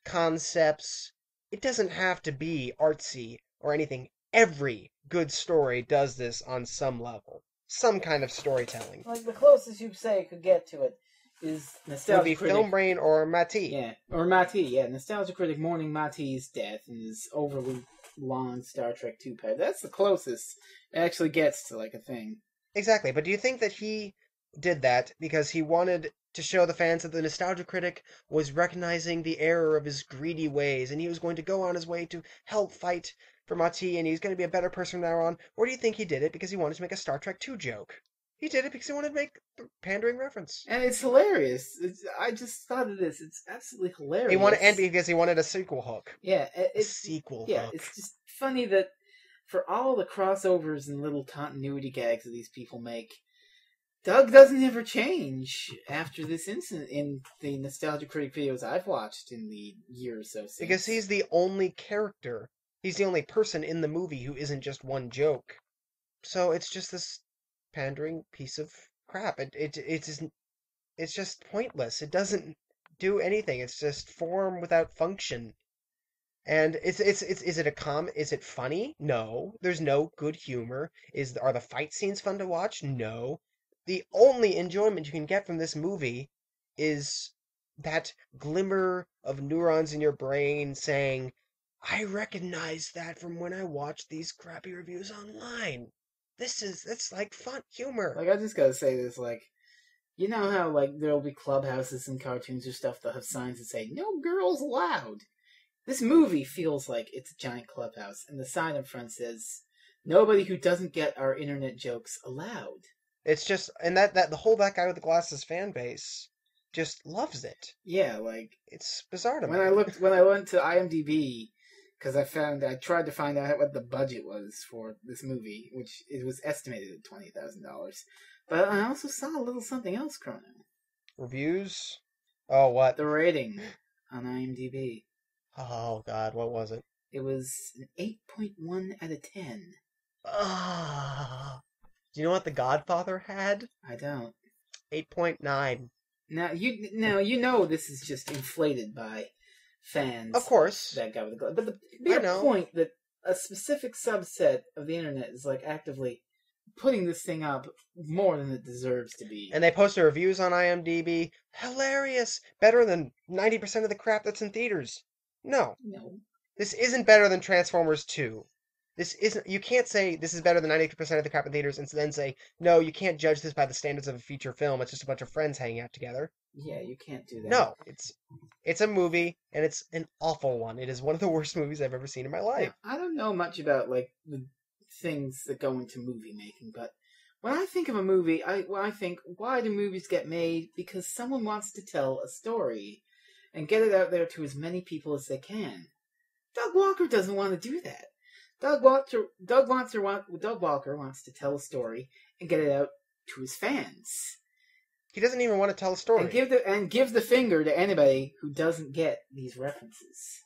concepts. It doesn't have to be artsy or anything. Every good story does this on some level. Some kind of storytelling. Like, the closest you say could get to it is Nostalgia Would be Critic. Film Brain or Mati. Yeah, or Mati, yeah. Nostalgia Critic mourning Mati's death and his overly long Star Trek 2 pair. That's the closest it actually gets to, like, a thing. Exactly, but do you think that he did that because he wanted to show the fans that the Nostalgia Critic was recognizing the error of his greedy ways, and he was going to go on his way to help fight for Mati, and he's going to be a better person from now on? Or do you think he did it because he wanted to make a Star Trek 2 joke? He did it because he wanted to make the pandering reference. And it's hilarious. I just thought of this. It's absolutely hilarious. He wanted, and because he wanted a sequel hook. Yeah, A sequel hook. it's just funny that for all the crossovers and little continuity gags that these people make, Doug doesn't ever change after this incident in the Nostalgia Critic videos I've watched in the year or so since. Because he's the only character. He's the only person in the movie who isn't just one joke. So it's just this pandering piece of crap. It's just pointless. It doesn't do anything. It's just form without function. And is it funny? No. There's no good humor. Are the fight scenes fun to watch? No. The only enjoyment you can get from this movie is that glimmer of neurons in your brain saying, I recognize that from when I watched these crappy reviews online. It's like fun humor. Like, I just gotta say this, like, you know how, like, there'll be clubhouses and cartoons or stuff that have signs that say, no girls allowed? This movie feels like it's a giant clubhouse, and the sign in front says, nobody who doesn't get our internet jokes allowed. It's just, and that the whole That Guy with the Glasses fan base just loves it. Yeah, like, it's bizarre to me. When I went to IMDb, because I tried to find out what the budget was for this movie, which it was estimated at $20,000. But I also saw a little something else, Crono. Reviews? Oh, what? The rating on IMDb. Oh, God, what was it? It was an 8.1 out of 10. Ah. Do you know what The Godfather had? I don't. 8.9. Now you know this is just inflated by fans. Of course. That Guy with the Glasses. But the bigger point that a specific subset of the internet is like actively putting this thing up more than it deserves to be. And they post their reviews on IMDb. Hilarious! Better than 90% of the crap that's in theaters. No. This isn't better than Transformers 2. This isn't. You can't say this is better than 90% of the crap in theaters and then say, no, you can't judge this by the standards of a feature film. It's just a bunch of friends hanging out together. Yeah, you can't do that. No, it's a movie, and it's an awful one. It is one of the worst movies I've ever seen in my life. Now, I don't know much about like the things that go into movie making, but when I think of a movie, I think, why do movies get made? Because someone wants to tell a story and get it out there to as many people as they can. Doug Walker doesn't want to do that. Doug Walker wants to tell a story and get it out to his fans. He doesn't even want to tell a story. And give the finger to anybody who doesn't get these references.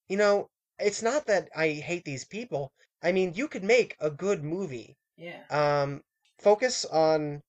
You know, it's not that I hate these people. I mean, you could make a good movie. Yeah. Focus on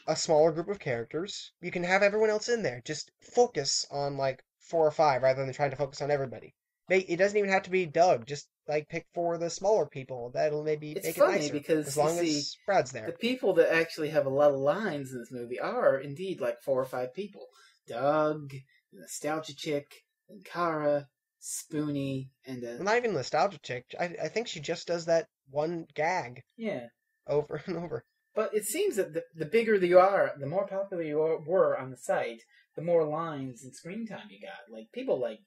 a smaller group of characters. You can have everyone else in there. Just focus on like 4 or 5 rather than trying to focus on everybody. It doesn't even have to be Doug. Just like pick 4 of the smaller people. That'll maybe make it nicer. Because as long as Brad's there. The people that actually have a lot of lines in this movie are indeed like 4 or 5 people. Doug, the Nostalgia Chick, and Kara, Spoonie, and well, not even Nostalgia Chick. I think she just does that one gag. Yeah. Over and over. But it seems that the bigger you are, the more popular you were on the site, the more lines and screen time you got. Like, people like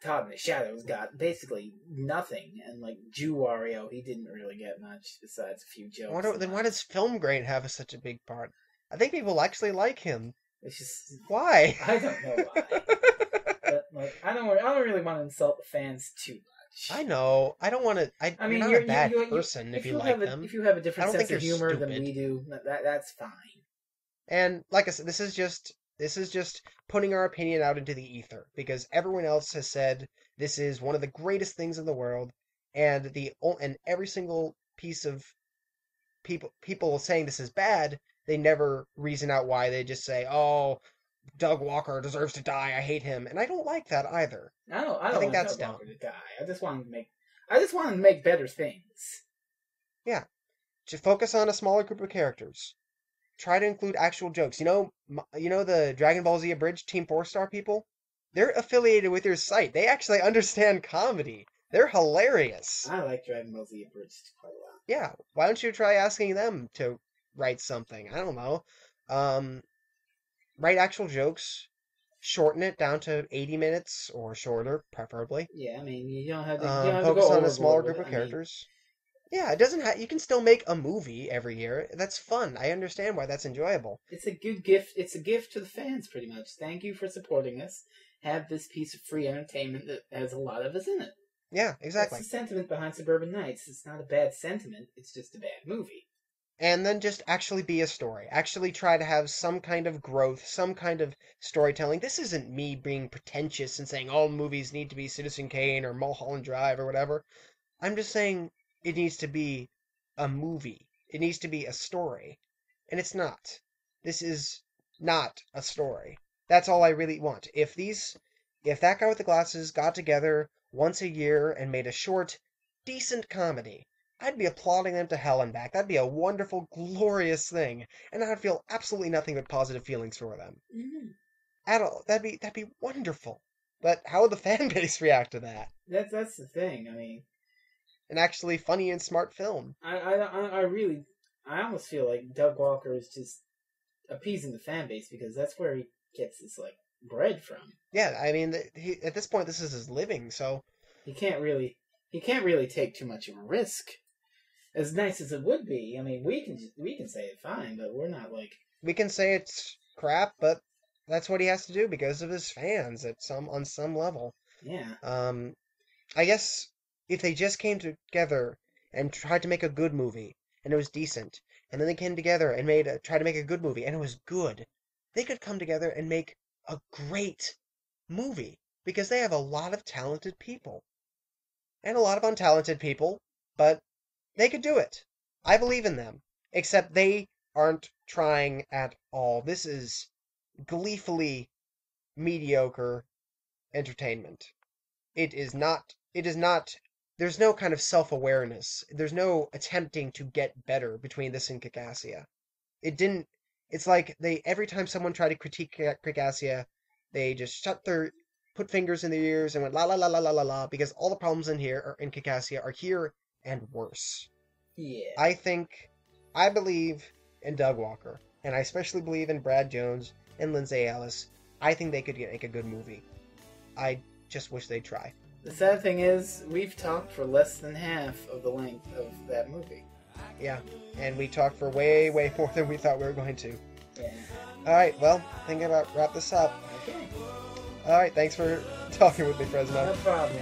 Todd in the Shadows got basically nothing, and like Jew Wario, he didn't really get much besides a few jokes. Then why does Film Grain have such a big part? I think people actually like him. It's just why? I don't know why. But like, I don't really want to insult the fans too much. I know. I don't want to. I mean, you're not a bad person if you like them. If you have a different sense of humor than we do, that's fine. And like I said, this is just putting our opinion out into the ether, because everyone else has said this is one of the greatest things in the world, and every single piece of people saying this is bad, they never reason out why. They just say, "Oh, Doug Walker deserves to die. I hate him," and I don't like that either. I don't think that's Doug Walker to die. I just want to make better things. Yeah, just focus on a smaller group of characters. Try to include actual jokes. You know the Dragon Ball Z Abridged Team 4-Star people? They're affiliated with your site. They actually understand comedy. They're hilarious. I like Dragon Ball Z Abridged quite a lot. Yeah, why don't you try asking them to write something? I don't know. Write actual jokes. Shorten it down to 80 minutes or shorter, preferably. Yeah, I mean, you don't have to, focus on a smaller group of characters. Yeah, it doesn't have. You can still make a movie every year. That's fun. I understand why that's enjoyable. It's a good gift. It's a gift to the fans, pretty much. Thank you for supporting us. Have this piece of free entertainment that has a lot of us in it. Yeah, exactly. That's the sentiment behind Suburban Nights. It's not a bad sentiment. It's just a bad movie. And then just actually be a story. Actually try to have some kind of growth, some kind of storytelling. This isn't me being pretentious and saying all movies need to be Citizen Kane or Mulholland Drive or whatever. I'm just saying it needs to be a movie. It needs to be a story. And it's not. This is not a story. That's all I really want. If That Guy with the Glasses got together once a year and made a short, decent comedy, I'd be applauding them to hell and back. That'd be a wonderful, glorious thing, and I'd feel absolutely nothing but positive feelings for them. Mm-hmm. At all. That'd be wonderful. But how would the fan base react to that? That's the thing. I mean, An actually funny and smart film. I almost feel like Doug Walker is just appeasing the fan base because that's where he gets his like bread from. Yeah, I mean, at this point, this is his living, so he can't really take too much of a risk. As nice as it would be, I mean, we can say it fine, but we're not like we can say it's crap, but that's what he has to do because of his fans on some level. Yeah. I guess if they just came together and tried to make a good movie and it was decent, and then they came together and tried to make a good movie and it was good, they could come together and make a great movie because they have a lot of talented people and a lot of untalented people, but they could do it. I believe in them. Except they aren't trying at all. This is gleefully mediocre entertainment. It is not. There's no kind of self-awareness. There's no attempting to get better between this and Cacassia. It didn't. It's like every time someone tried to critique Cacassia, they just put fingers in their ears and went la la la la la la la because all the problems in Cacassia are here and worse. Yeah. I believe in Doug Walker, and I especially believe in Brad Jones and Lindsay Ellis. I think they could make a good movie. I just wish they'd try. The sad thing is, we've talked for less than half of the length of that movie. Yeah, and we talked for way, way more than we thought we were going to. Yeah. Alright, well, thinking about wrap this up. Okay. Alright, thanks for talking with me, Fresno. No problem.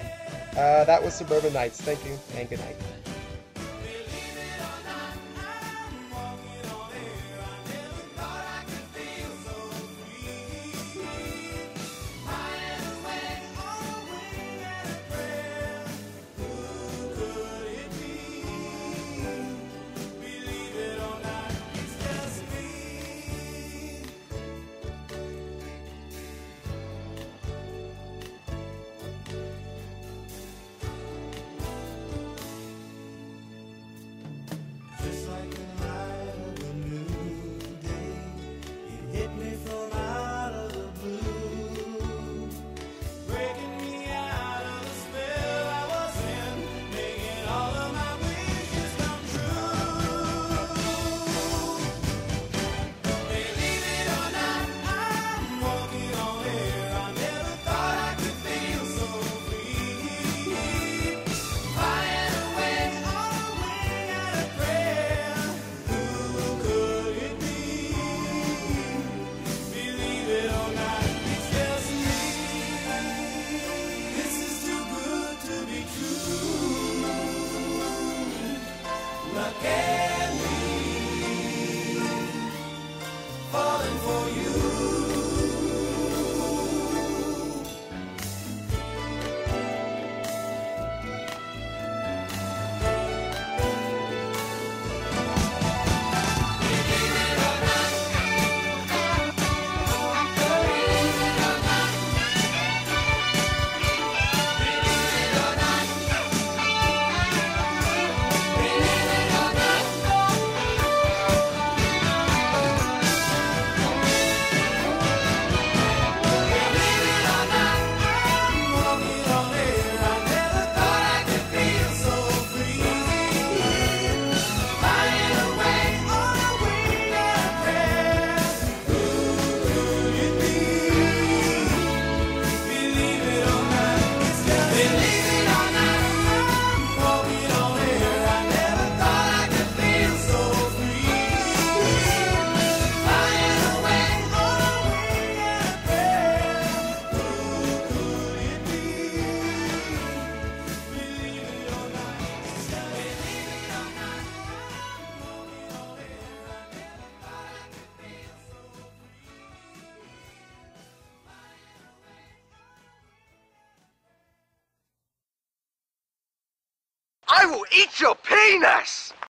That was Suburban Nights. Thank you, and good night. I will eat your penis!